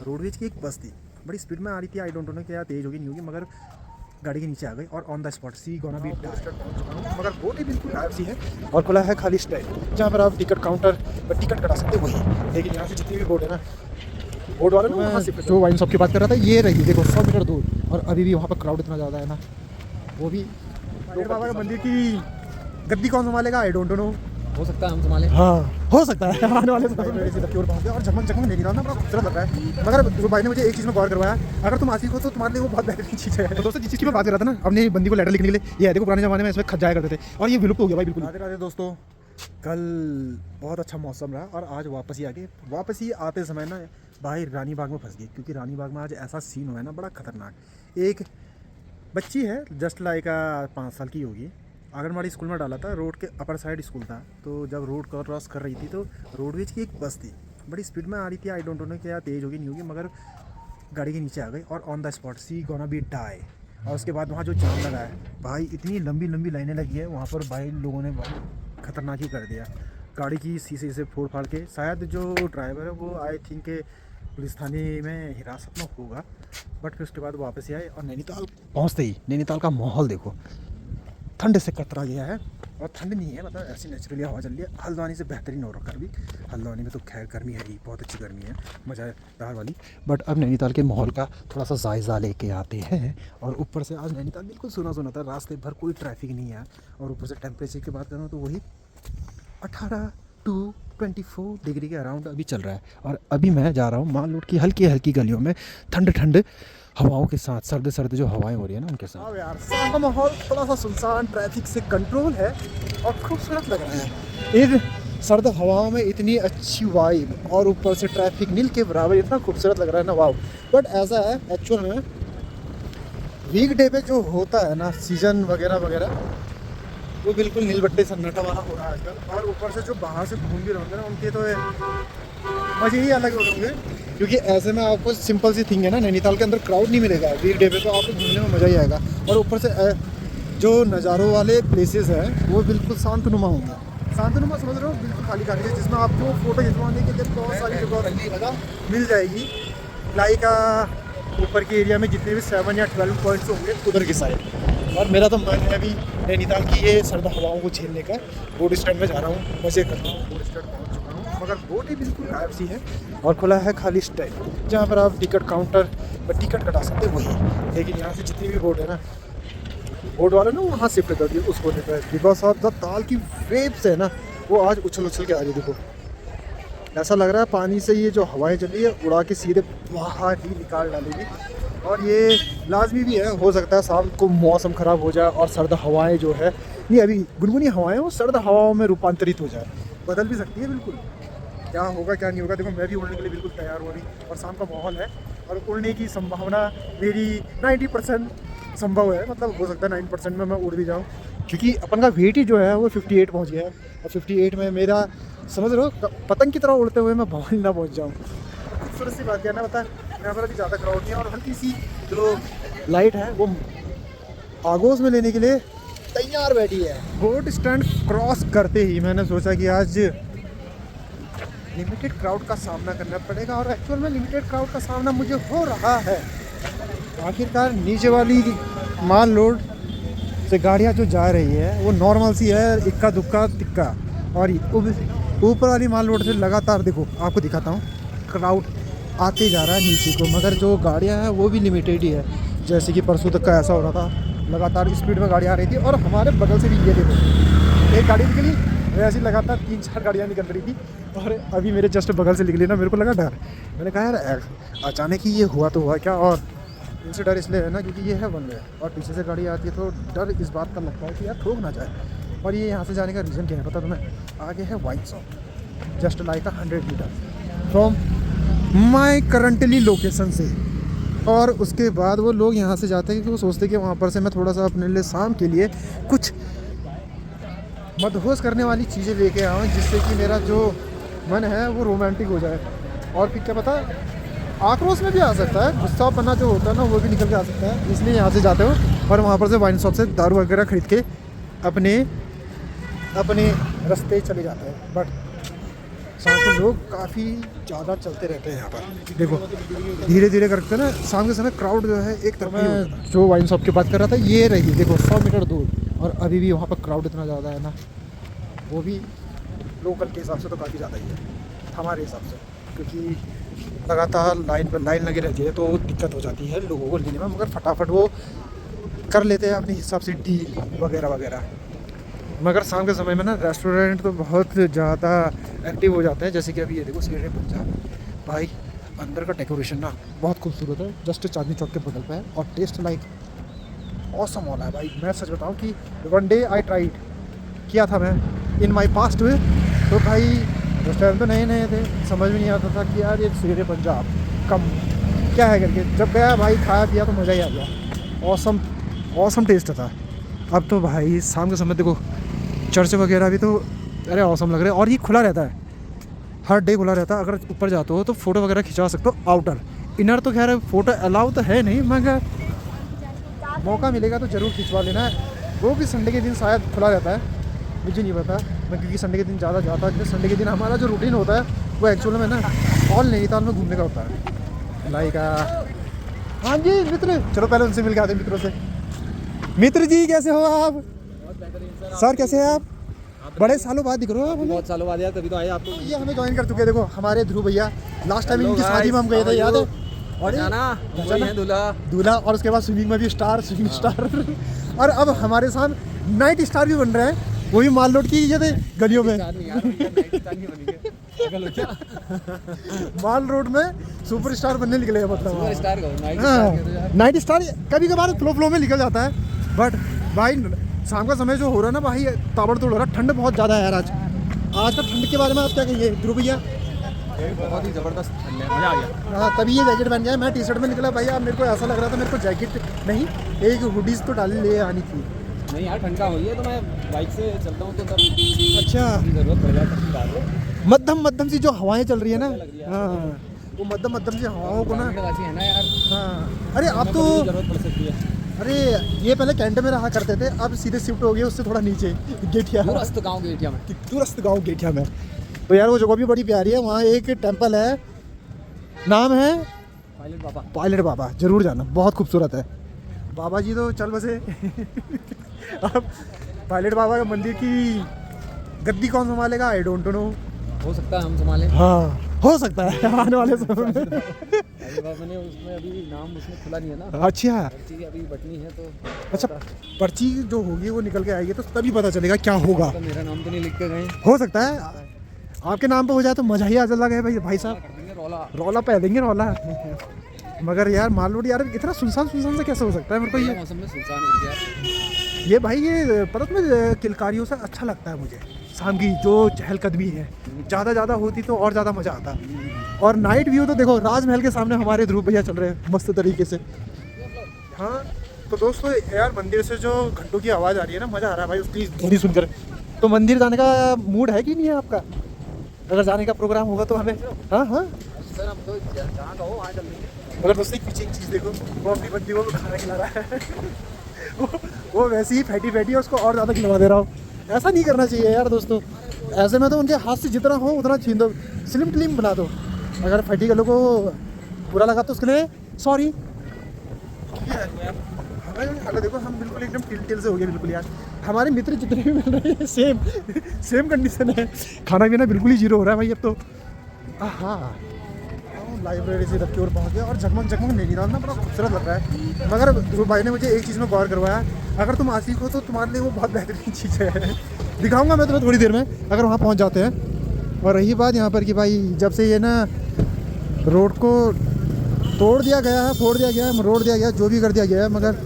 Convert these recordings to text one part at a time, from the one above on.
Roadways की एक बस थी, बड़ी स्पीड में आ रही थी। आई डोंट नो क्या तेज़ होगी नहीं होगी, मगर गाड़ी के नीचे आ गई और on the spot see gonna be पहुंच चुका हूँ। मगर बोट ही बिल्कुल गायब सी है और खुला है खाली स्टैंड, जहाँ पर आप टिकट काउंटर पर टिकट कटा सकते हो वही। लेकिन यहाँ से जितनी भी बोट है ना, बोट वाले ना वहाँ से जो वाइन शॉप की बात कर रहा था, ये रही देखो 100 मीटर दूर, और अभी भी वहाँ पर क्राउड इतना ज़्यादा है ना। वो भी बाबा के मंदिर की गद्दी कौन संभालेगा, आई डोंट नो। हो सकता है हम संभालें। हाँ हो सकता है, आने वाले समय में सीधा प्योर पहुंच गया। और झमक झमक नहीं ना, बड़ा खूबसूरत लग रहा है। मगर जो भाई ने मुझे एक चीज़ में गौर करवाया, अगर तुम आशिक हो तो तुम्हारे लिए वो बहुत बेहतरीन चीज़ है। तो दोस्तों जिस चीज़ की मैं बात कर रहा था ना, अपनी बंदी को लेटर लिखने के लिए, ये है देखो, पुराने ज़माने में इसमें खत जाया करते थे और ये विलुप्त हो गया भाई बिल्कुल। राधे राधे दोस्तों, कल बहुत अच्छा मौसम रहा और आज वापस ही आ गए। वापस ही आते समय ना भाई रानी बाग में फंस गए, क्योंकि रानी बाग में आज ऐसा सीन हुआ है ना बड़ा खतरनाक। एक बच्ची है जस्ट लाइक 5 साल की होगी, आंगनबाड़ी स्कूल में डाला था, रोड के अपर साइड स्कूल था। तो जब रोड क्रॉस कर रही थी तो रोडवेज की एक बस थी, बड़ी स्पीड में आ रही थी। आई डोंट नो क्या तेज़ होगी नहीं होगी, मगर गाड़ी के नीचे आ गई और on the spot see gonna be die. और उसके बाद वहाँ जो जाम लगा है भाई, इतनी लंबी लंबी लाइनें लगी है वहाँ पर भाई, लोगों ने खतरनाक ही कर दिया। गाड़ी की शीशे से फोड़ फाड़ के, शायद जो ड्राइवर है वो आई थिंक पुलिस थाने में हिरासत में होगा, बट फिर उसके बाद वापस ही आए। और नैनीताल पहुँचते ही नैनीताल का माहौल देखो, ठंड से कतरा गया है। और ठंड नहीं है, मतलब ऐसी नेचुरली हवा चल रही है। हल्द्वानी से बेहतरीन हो रखा है अभी। हल्द्वानी में तो खैर गर्मी है ही, बहुत अच्छी गर्मी है, मज़ेदार वाली। बट अब नैनीताल के माहौल का थोड़ा सा जायज़ा लेके आते हैं। और ऊपर से आज नैनीताल बिल्कुल सुना सुना था, रास्ते भर कोई ट्रैफिक नहीं है। और ऊपर से टेम्परेचर की बात करूँ तो वही 18 to 24 डिग्री के अराउंड अभी चल रहा है। और अभी मैं जा रहा हूँ मालरोड की हल्की हल्की गलियों में, ठंड ठंड हवाओं के साथ, सर्द सर्द जो हवाएं हो रही है ना उनके साथ। यार शाम का माहौल थोड़ा सा सुनसान, ट्रैफिक से कंट्रोल है और खूबसूरत लग रहा है। इन सर्द हवाओं में इतनी अच्छी वाइब और ऊपर से ट्रैफिक नील के बराबर, इतना खूबसूरत लग रहा है ना, वाव। बट ऐसा है एक्चुअल में वीक डे पे जो होता है ना सीजन वगैरह वगैरह, वो बिल्कुल नीलबट्टे सन्नाटा वाला हो रहा है आजकल। और ऊपर से जो बाहर से घूम भी रहे होंगे ना, उनके तो मज़े ही अलग होंगे। क्योंकि ऐसे में आपको सिंपल सी थिंग है ना, नैनीताल के अंदर क्राउड नहीं मिलेगा वीक डे पे, तो आपको घूमने में मज़ा ही आएगा। और ऊपर से जो नज़ारों वाले प्लेसेस हैं वो बिल्कुल शांतनुमा होंगे। शांतनुमा समझ रहे हो, बिल्कुल खाली खाली है, जिसमें आपको फ़ोटो खिंचवाने के लिए बहुत सारी जगह मिल जाएगी। लाइक ऊपर के एरिया में जितने भी 7 या 12 पॉइंट्स होंगे उधर की साइड। और मेरा तो मन है अभी नैनीताल की ये सर्द हवाओं को झेलने का। बोट स्टैंड में जा रहा हूँ, मज़े करता हूँ। बोट स्टैंड पहुँच चुका हूँ, मगर बोट ही बिल्कुल गायब सी है और खुला है खाली स्टैंड, जहाँ पर आप टिकट काउंटर पर टिकट कटा सकते हो वही। लेकिन यहाँ से जितनी भी बोट है ना, बोट वाले ना वहाँ शिफ्ट कर दिए उस बोट पर, बिकॉज ऑफ द ताल की वेव्स है ना, वो आज उछल उछल के आ रही है। देखो ऐसा लग रहा है पानी से ये जो हवाएं चल रही है उड़ा के सीधे बाहर ही निकाल डालेगी। और ये लाजमी भी है, हो सकता है शाम को मौसम ख़राब हो जाए और सर्द हवाएं जो है, नहीं अभी गुनगुनी हवाएं वो सर्द हवाओं में रूपांतरित हो जाए, बदल भी सकती है बिल्कुल। क्या होगा क्या नहीं होगा, देखो मैं भी उड़ने के लिए बिल्कुल तैयार हो रही, और शाम का माहौल है और उड़ने की संभावना मेरी 90% संभव है। मतलब हो सकता है 9% में मैं उड़ भी जाऊँ, क्योंकि अपन का वेट ही जो है वो 58 पहुँच गया है। और 58 में मेरा समझ रहे हो पतंग की तरह उड़ते हुए मैं भवन ना पहुँच जाऊँ। खूबसूरत सी बात क्या है ना, पता है यहाँ पर अभी ज़्यादा क्राउड नहीं है और हल्की सी जो लाइट है वो आगोश में लेने के लिए तैयार बैठी है। बोट स्टैंड क्रॉस करते ही मैंने सोचा कि आज लिमिटेड क्राउड का सामना करना पड़ेगा, और एक्चुअल में लिमिटेड क्राउड का सामना मुझे हो रहा है। आखिरकार नीचे वाली माल रोड से गाड़ियाँ जो जा रही है वो नॉर्मल सी है, इक्का दुक्का तिक्का। और ऊपर वाली माल रोड से लगातार देखो आपको दिखाता हूँ, क्राउड आते जा रहा है नीचे को, मगर जो गाड़ियाँ हैं वो भी लिमिटेड ही है। जैसे कि परसों तक का ऐसा हो रहा था, लगातार स्पीड में गाड़ियाँ आ रही थी। और हमारे बगल से भी ये देखो एक गाड़ी निकली, वैसे ही लगातार 3-4 गाड़ियाँ निकल रही थी। और अभी मेरे जस्ट बगल से निकली ना, मेरे को लगा डर। मैंने कहा यार अचानक ही ये हुआ तो हुआ क्या। और इनसे डर इसलिए है ना क्योंकि ये है वन वे और पीछे से गाड़ी आती है, तो डर इस बात का लगता है कि यार ठोक ना जाए। और ये यहाँ से जाने का रीज़न क्या है पता तुम्हें, आगे है wine shop just like 100 metre from my currently location से। और उसके बाद वो लोग यहाँ से जाते हैं क्योंकि वो सोचते हैं कि वहाँ पर से मैं थोड़ा सा अपने लिए शाम के लिए कुछ मदहोश करने वाली चीज़ें लेके आऊँ, जिससे कि मेरा जो मन है वो रोमांटिक हो जाए। और फिर क्या पता आक्रोश में भी आ सकता है, गुस्सापना जो होता है ना वो भी निकल के आ सकता है। इसलिए यहाँ से जाते हो और वहाँ पर से वाइन शॉप से दारू वगैरह खरीद के अपने रास्ते चले जाते हैं। बट शाम को लोग काफ़ी ज़्यादा चलते रहते हैं यहाँ पर। देखो धीरे धीरे करते ना शाम के समय क्राउड जो है एक तरफ मैं जो वाइन शॉप की बात कर रहा था ये रही, देखो 100 मीटर दूर, और अभी भी वहाँ पर क्राउड इतना ज़्यादा है ना, वो भी लोकल के हिसाब से तो काफ़ी ज़्यादा ही है हमारे हिसाब से, क्योंकि लगातार लाइन पर लाइन लगी रहती है तो दिक्कत हो जाती है लोगों को लेने में, मगर फटाफट वो कर लेते हैं अपने हिसाब से डील वगैरह वगैरह। मगर शाम के समय में ना रेस्टोरेंट तो बहुत ज़्यादा एक्टिव हो जाते हैं, जैसे कि अभी ये देखो शेर पंजाब भाई, अंदर का डेकोरेशन ना बहुत खूबसूरत है, जस्ट चांदनी चौक के बगल पे है, और टेस्ट लाइक ऑसम वाला है भाई। मैं सच बताऊं कि वन डे आई ट्राइड किया था मैं इन माई पास्ट वे, तो भाई उस टाइम तो नए नए थे, समझ में नहीं आता था कि यार ये शेर पंजाब कम क्या है करके, जब गया भाई खाया पिया तो मज़ा ही आ गया, ऑसम ऑसम टेस्ट था। अब तो भाई शाम के समय देखो चर्च वगैरह भी तो अरे ऑसम लग रहे हैं, और ये खुला रहता है, हर डे खुला रहता है। अगर ऊपर जाते हो तो फ़ोटो वगैरह खिंचवा सकते हो, आउटर इनर तो खैर फ़ोटो अलाउ तो है नहीं, मगर मौका मिलेगा तो ज़रूर खिंचवा लेना है। वो भी संडे के दिन शायद खुला रहता है, मुझे नहीं पता, मैं क्योंकि संडे के दिन ज़्यादा जाता है। संडे के दिन हमारा जो रूटीन होता है वो एक्चुअल में ना ऑल नैनीताल में घूमने का होता है। लाइक हाँ जी मित्र, चलो पहले उनसे मिल के आते हैं मित्रों से। मित्र जी कैसे हो आप? सर कैसे हैं आप? बड़े सालों बाद दिख रहे हो आप? बहुत सालों बाद यार, तभी तो आए आपको। ये हमें ज्वाइन कर चुके हैं, देखो हमारे ध्रुव भैया, लास्ट टाइम इनकी शादी में हम गए थे, याद है? और दूल्हा, और उसके बाद स्विमिंग में भी स्टार, स्विमिंग स्टार और अब हमारे साथ नाइट स्टार भी बन रहे हैं, वो भी माल लोड की थे गलियों में माल रोड में सुपर स्टार बनने निकले हैं, मतलब नाइट स्टार कभी कभार फ्लो में निकल जाता है, बट भाई शाम का समय जो हो रहा है ना भाई ताबड़तोड़ हो रहा है। ठंड बहुत ज़्यादा है यार आज का ठंड के बारे में आप क्या कहिए ध्रुव भैया? बहुत ही ज़बरदस्त ठंड है, मज़ा आ गया। हाँ तभी ये जैकेट पहन गया, मैं टी शर्ट में निकला भाई, अब मेरे को ऐसा लग रहा था मेरे को जैकेट नहीं एक हुडीज तो डाली ले आनी थी। नहीं यार ठंडा हो रही है तो मैं बाइक से चलता हूँ तो तब अच्छा ज़रूरत पड़ जाती है। मध्यम सी जो हवाएं चल रही है ना, हाँ वो मध्यम सी हवाओं को ना, है ना यार। हाँ अरे आप तो ज़रूरत पड़ सकती है। अरे ये पहले कैंट में रहा करते थे, अब सीधे शिफ्ट हो गए उससे थोड़ा नीचे गेठिया, दूरस्थ गाँव गेठिया में। दूरस्थ गाँव गेठिया में। तो यार वो जगह भी बड़ी प्यारी है, वहाँ एक टेम्पल है, नाम है पायलट बाबा, जरूर जाना, बहुत खूबसूरत है। बाबा जी तो चल बसे अब पायलट बाबा के मंदिर की गद्दी कौन संभालेगा आई डोंट नो, हो सकता है हम संभालें। हाँ हो सकता है आने वाले समय में मैंने उसमें अभी नाम उसमें खुला नहीं है ना। अच्छा पर्ची अभी बटनी है तो अच्छा, पर्ची जो होगी वो निकल के आएगी तो तभी पता चलेगा क्या होगा। तो मेरा नाम तो नहीं लिख के गए, हो सकता है आपके नाम पे हो जाए तो मजा ही आ जाएगा भाई साहब, रौला पै देंगे रौला मगर यार मालूम यार इतना सुनसान से कैसे हो सकता है मेरे को ये मौसम में सुनसान हो गया। ये भाई ये पता तुम्हें किलकारियों से अच्छा लगता है मुझे, शाम की जो चहलकदमी है ज़्यादा होती तो और ज़्यादा मज़ा आता। और नाइट व्यू तो देखो राजमहल के सामने हमारे ध्रुव भैया चल रहे हैं मस्त तरीके से। हाँ तो दोस्तों यार मंदिर से जो घंटों की आवाज़ आ रही है ना, मज़ा आ रहा है भाई उसकी ध्वनि सुनकर। तो मंदिर जाने का मूड है कि नहीं है आपका? अगर जाने का प्रोग्राम होगा तो हमें हाँ सर हम तो जहाँ कहो वहाँ चल देंगे। मगर दोस्तों पीछे एक चीज़ देखो, वो अपनी बंदी को खाना खिला रहा है वो वैसे ही फैटी है, उसको और ज़्यादा खिलवा दे रहा हूँ। ऐसा नहीं करना चाहिए यार दोस्तों, ऐसे में तो उनके हाथ से जितना हो उतना छीन दो, स्लिम ट्लिम बना दो। अगर फैटी गलों को बुरा लगा तो उसके लिए सॉरी। हमें देखो हम बिल्कुल एकदम टिल से हो गए बिल्कुल यार, हमारे मित्र जितने भी मिल रहे हैं सेम कंडीशन है, खाना पीना बिल्कुल ही जीरो हो रहा है भाई अब तो। हाँ लाइब्रेरी से रख के और पहुँच गया, और जगमग नैनीताल ना बड़ा खूबसूरत लग रहा है। मगर ध्रुव भाई ने मुझे एक चीज़ में गौर करवाया, अगर तुम आशिक हो तो तुम्हारे लिए वो बहुत बेहतरीन चीज़ है, दिखाऊंगा मैं तुम्हें थोड़ी देर में अगर वहाँ पहुँच जाते हैं। और रही बात यहाँ पर कि भाई जब से ये ना रोड को फोड़ दिया गया है, जो भी कर दिया गया है, मगर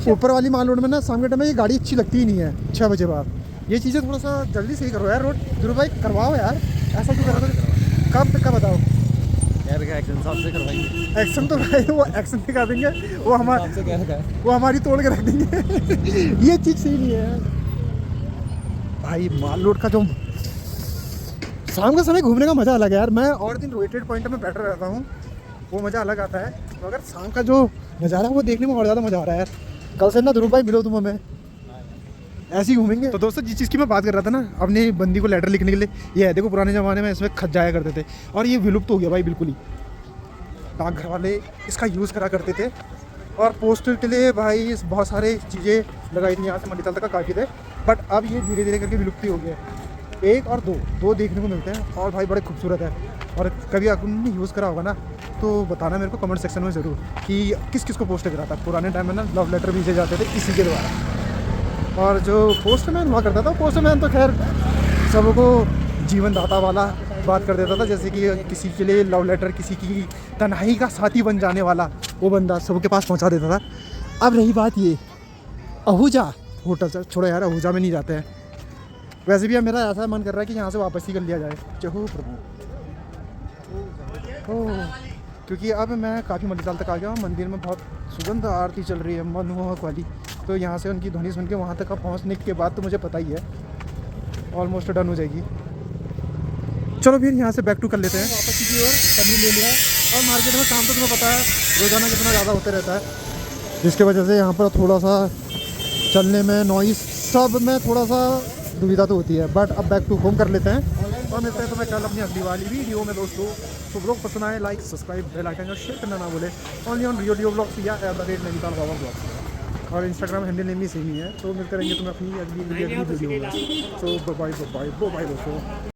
ऊपर वाली माल रोड में ना शाम के टाइम में ये गाड़ी अच्छी लगती ही नहीं है 6 बजे बाद। ये चीज़ें थोड़ा सा जल्दी सही करो यार, रोड ध्रुव भाई करवाओ यार, ऐसा क्यों कर रहे हो? कब तक का बताओ यार क्या एक्शन साहब से करवाएंगे? एक्शन तो भाई वो एक्शन दिखा देंगे, वो हमारी तोड़ के रख देंगे ये चीज़ सही नहीं है भाई। माल रोड का जो शाम का समय घूमने का मज़ा अलग है यार। मैं और दिन रोटेड पॉइंट में बैठा रहता हूँ, वो मज़ा अलग आता है, मगर शाम का जो नज़ारा वो देखने में और ज़्यादा मज़ा आ रहा है यार। कल से ना ध्रुव भाई मिलो तुम हमें, ऐसे ही घूमेंगे। तो दोस्तों जिस चीज़ की मैं बात कर रहा था ना अपनी बंदी को लेटर लिखने के लिए, ये है देखो पुराने ज़माने में इसमें खत जाया करते थे और ये विलुप्त हो गया भाई बिल्कुल ही। डाकघर वाले इसका यूज़ करा करते थे और पोस्टर के लिए भाई बहुत सारे चीज़ें लगाई थी यहाँ से मंडी तक का काफ़ी थे, बट अब ये धीरे धीरे करके विलुप्ति हो गया है। एक और दो देखने को मिलते हैं और भाई बड़े खूबसूरत है। और कभी आपने यूज़ करा होगा ना तो बताना मेरे को कमेंट सेक्शन में ज़रूर कि किस किस को पोस्ट करा था। पुराने टाइम में ना लव लेटर भेजे जाते थे इसी के द्वारा। और जो पोस्टमैन हुआ करता था, पोस्टमैन तो खैर सबको जीवन दाता वाला बात कर देता था, जैसे कि किसी के लिए लव लेटर, किसी की तन्हाई का साथी बन जाने वाला वो बंदा सबके पास पहुंचा देता था। अब रही बात ये आहूजा होटल से, छोड़ो यार आहूजा में नहीं जाते हैं। वैसे भी अब मेरा ऐसा मन कर रहा है कि यहाँ से वापस ही कर लिया जाए। चहो प्रभु, क्योंकि अब मैं काफ़ी मंदिर तक आ गया हूँ। मंदिर में बहुत सुगंध आरती चल रही है मनमोहक वाली, तो यहाँ से उनकी ध्वनि सुन के वहाँ तक पहुँचने के बाद तो मुझे पता ही है ऑलमोस्ट डन हो जाएगी। चलो फिर यहाँ से बैक टू कर लेते हैं वापस की ओर। पनीर ले लिया और मार्केट में काम तो तुम्हें पता है रोज़ाना कितना ज़्यादा होते रहता है, जिसकी वजह से यहाँ पर थोड़ा सा चलने में नॉइस सब में थोड़ा सा दुविधा तो होती है। बट अब बैक टू होम कर लेते हैं और मिलते हैं तुम्हें कल अपनी अगली वाली वीडियो में दोस्तों। तो ब्लॉग पसंद आए लाइक सब्सक्राइब बेल आइकन और शेयर करना ना बोले। ओनली ऑन रियो ब्लॉग्स या @नैनीताल बाबा ब्लॉग्स और इंस्टाग्राम हैंडल नेम भी सेम ही है। तो मिलते रहेंगे तुम्हें अपनी अगली वीडियो में। तो बाय बाय दोस्तों।